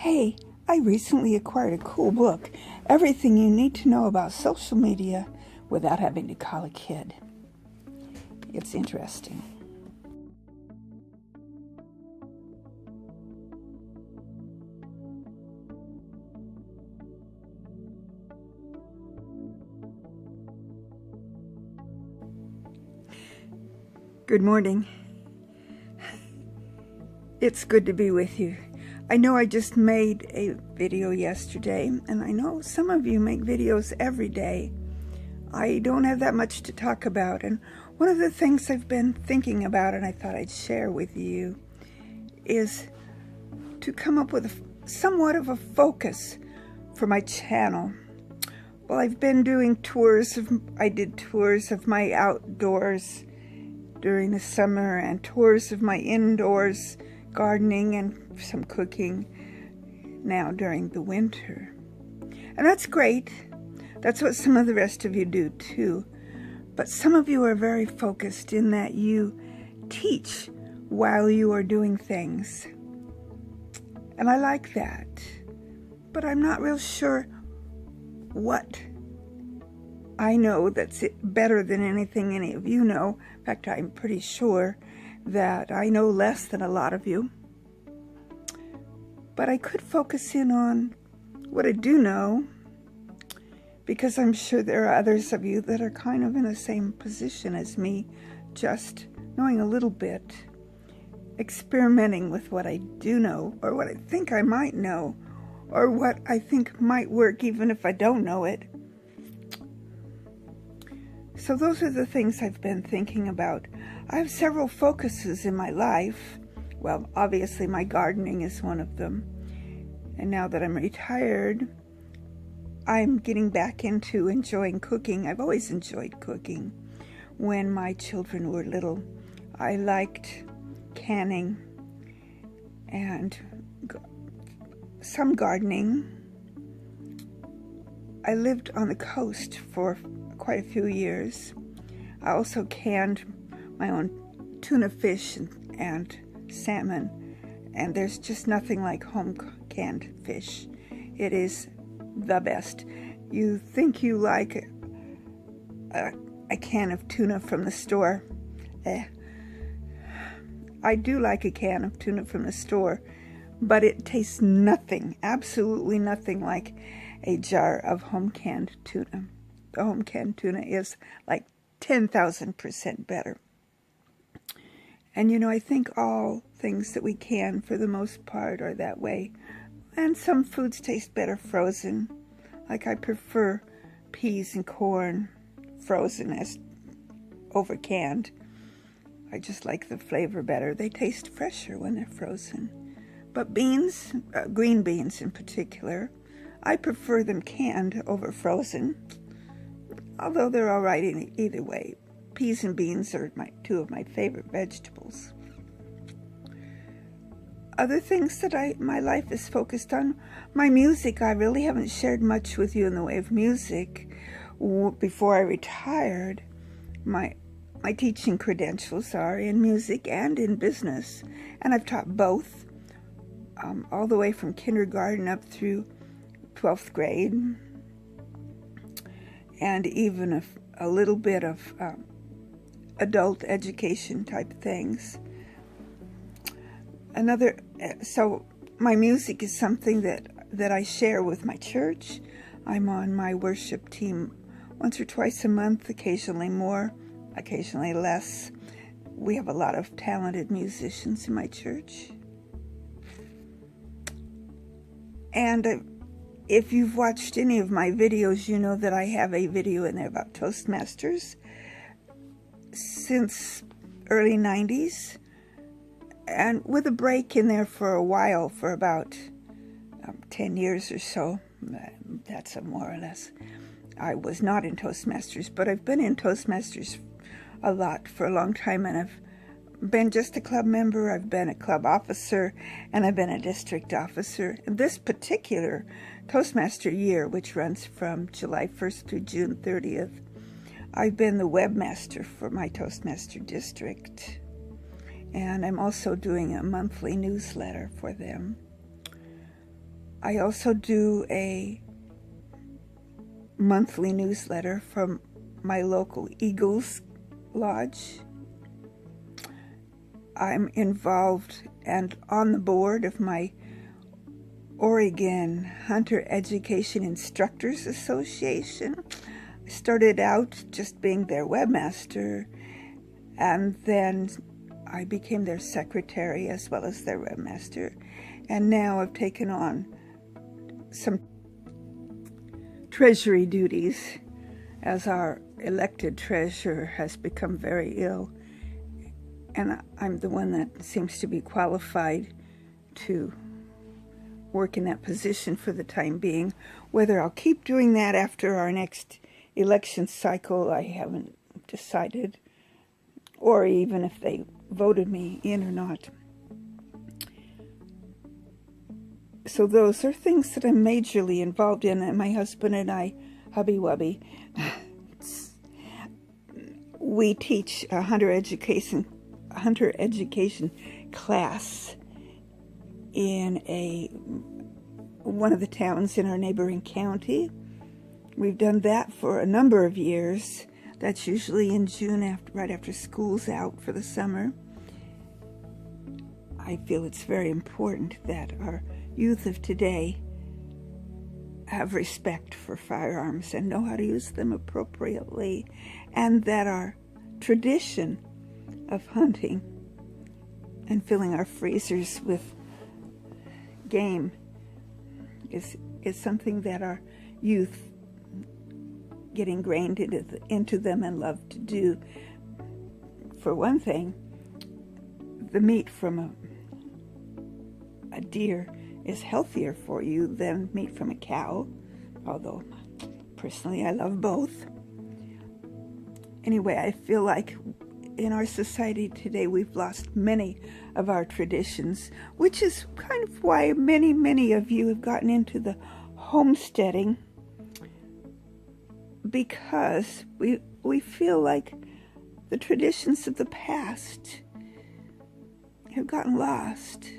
Hey, I recently acquired a cool book, Everything You Need to Know About Social Media Without Having to Call a Kid. It's interesting. Good morning. It's good to be with you. I know I just made a video yesterday, and I know some of you make videos every day. I don't have that much to talk about, and one of the things I've been thinking about and I thought I'd share with you is to come up with somewhat of a focus for my channel. Well, I've been doing I did tours of my outdoors during the summer and tours of my indoors gardening and some cooking now during the winter. And that's great. That's what some of the rest of you do too. But some of you are very focused in that you teach while you are doing things. And I like that. But I'm not real sure what I know that's better than anything any of you know. In fact, I'm pretty sure that I know less than a lot of you. But I could focus in on what I do know, because I'm sure there are others of you that are kind of in the same position as me, just knowing a little bit, experimenting with what I do know, or what I think I might know, or what I think might work even if I don't know it. So those are the things I've been thinking about. I have several focuses in my life. Well, obviously my gardening is one of them. And now that I'm retired, I'm getting back into enjoying cooking. I've always enjoyed cooking. When my children were little, I liked canning and some gardening. I lived on the coast for quite a few years. I also canned my own tuna fish and salmon, and there's just nothing like home canned fish. It is the best. You think you like a can of tuna from the store. I do like a can of tuna from the store, but it tastes nothing, absolutely nothing like a jar of home canned tuna. The home canned tuna is like 10,000% better. And you know, I think all things that we can, for the most part, are that way. And some foods taste better frozen. Like I prefer peas and corn frozen as over canned. I just like the flavor better. They taste fresher when they're frozen. But beans, green beans in particular, I prefer them canned over frozen. Although they're all right in either way. Peas and beans are two of my favorite vegetables. Other things that my life is focused on, my music. I really haven't shared much with you in the way of music. Before I retired, my teaching credentials are in music and in business, and I've taught both, all the way from kindergarten up through 12th grade, and even a little bit of adult education type things. So my music is something that I share with my church. I'm on my worship team once or twice a month, occasionally more, occasionally less. We have a lot of talented musicians in my church. And if you've watched any of my videos, you know that I have a video in there about Toastmasters since early 90s, and with a break in there for a while, for about 10 years or so. That's more or less. I was not in Toastmasters, but I've been in Toastmasters a lot for a long time, and I've been just a club member, I've been a club officer, and I've been a district officer. And this particular Toastmaster year, which runs from July 1st through June 30th, I've been the Webmaster for my Toastmaster district. And I'm also doing a monthly newsletter for them. I also do a monthly newsletter from my local Eagles Lodge. I'm involved and on the board of my Oregon Hunter Education Instructors Association. I started out just being their webmaster, and then I became their secretary as well as their webmaster, and now I've taken on some treasury duties as our elected treasurer has become very ill, and I'm the one that seems to be qualified to work in that position for the time being. Whether I'll keep doing that after our next election cycle, I haven't decided, or even if they voted me in or not. So those are things that I'm majorly involved in, and my husband and I, hubby wubby, we teach a hunter education class in one of the towns in our neighboring county. We've done that for a number of years. That's usually in June, right after school's out for the summer. I feel it's very important that our youth of today have respect for firearms and know how to use them appropriately, and that our tradition of hunting and filling our freezers with game is something that our youth get ingrained into them and love to do. For one thing, the meat from a deer is healthier for you than meat from a cow, although personally I love both. Anyway, I feel like in our society today we've lost many of our traditions, which is kind of why many of you have gotten into the homesteading, because we feel like the traditions of the past have gotten lost.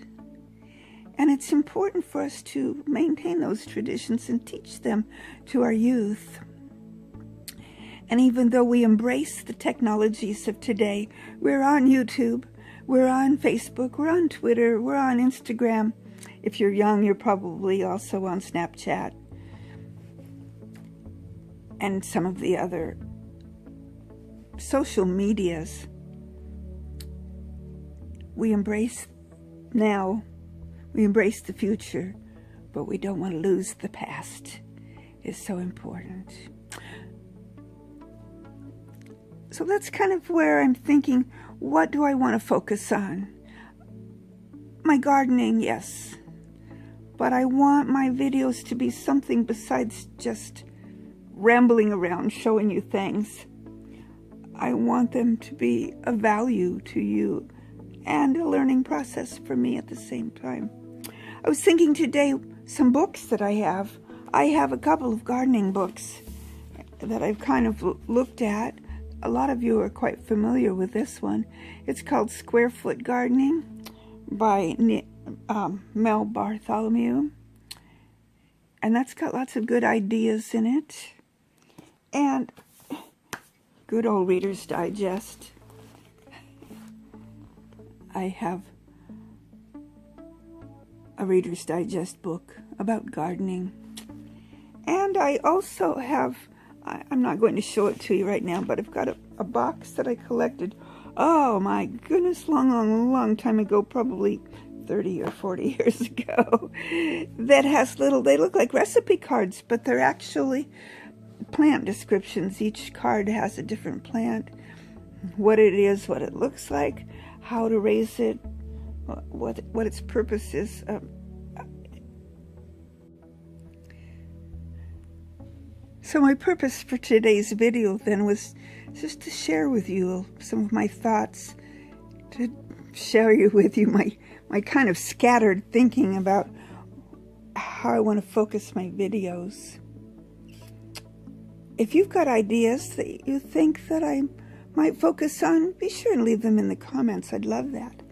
And it's important for us to maintain those traditions and teach them to our youth. And even though we embrace the technologies of today, we're on YouTube, we're on Facebook, we're on Twitter, we're on Instagram. If you're young, you're probably also on Snapchat and some of the other social medias. We embrace now, we embrace the future, but we don't want to lose the past. It's so important. So that's kind of where I'm thinking, what do I want to focus on? My gardening, yes. But I want my videos to be something besides just rambling around showing you things. I want them to be of value to you and a learning process for me at the same time. I was thinking today, some books that I have. I have a couple of gardening books that I've kind of looked at. A lot of you are quite familiar with this one. It's called Square Foot Gardening by Mel Bartholomew. And that's got lots of good ideas in it. And good old Reader's Digest. I have a Reader's Digest book about gardening. And I also have, I'm not going to show it to you right now, but I've got a box that I collected, oh my goodness, long time ago, probably 30 or 40 years ago, that has they look like recipe cards, but they're actually plant descriptions. Each card has a different plant, what it is, what it looks like, how to raise it, what its purpose is. So my purpose for today's video then was just to share with you some of my thoughts, to share with you my kind of scattered thinking about how I want to focus my videos. If you've got ideas that you think that I might focus on, be sure and leave them in the comments. I'd love that.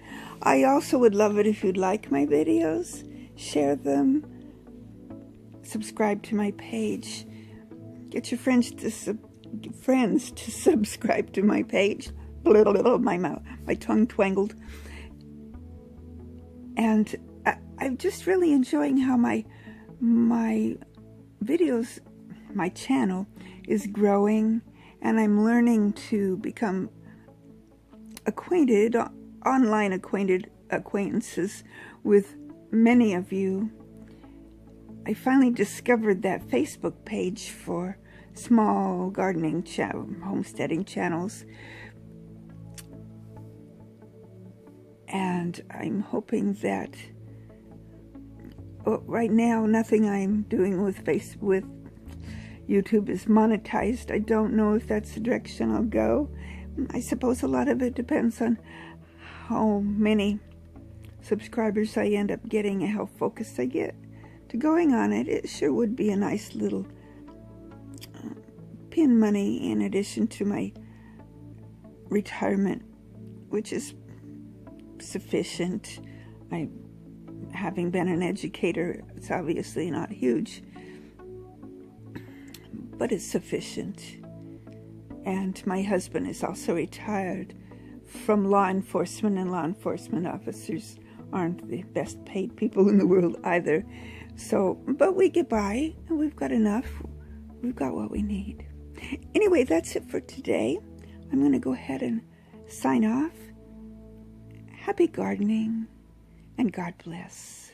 I also would love it if you'd like my videos, share them, subscribe to my page. Get your friends to subscribe to my page. My tongue twangled. And I'm just really enjoying how my videos, my channel is growing, and I'm learning to become online acquaintances with many of you. I finally discovered that Facebook page for small gardening homesteading channels, and I'm hoping that right now nothing I'm doing with YouTube is monetized. I don't know if that's the direction I'll go. I suppose a lot of it depends on how many subscribers I end up getting and how focused I get to going on it. It sure would be a nice little pin money in addition to my retirement, which is sufficient. Having been an educator, it's obviously not huge, but it's sufficient. And my husband is also retired from law enforcement, and law enforcement officers aren't the best paid people in the world either. So, but we get by, and we've got enough. We've got what we need. Anyway, that's it for today. I'm going to go ahead and sign off. Happy gardening, and God bless.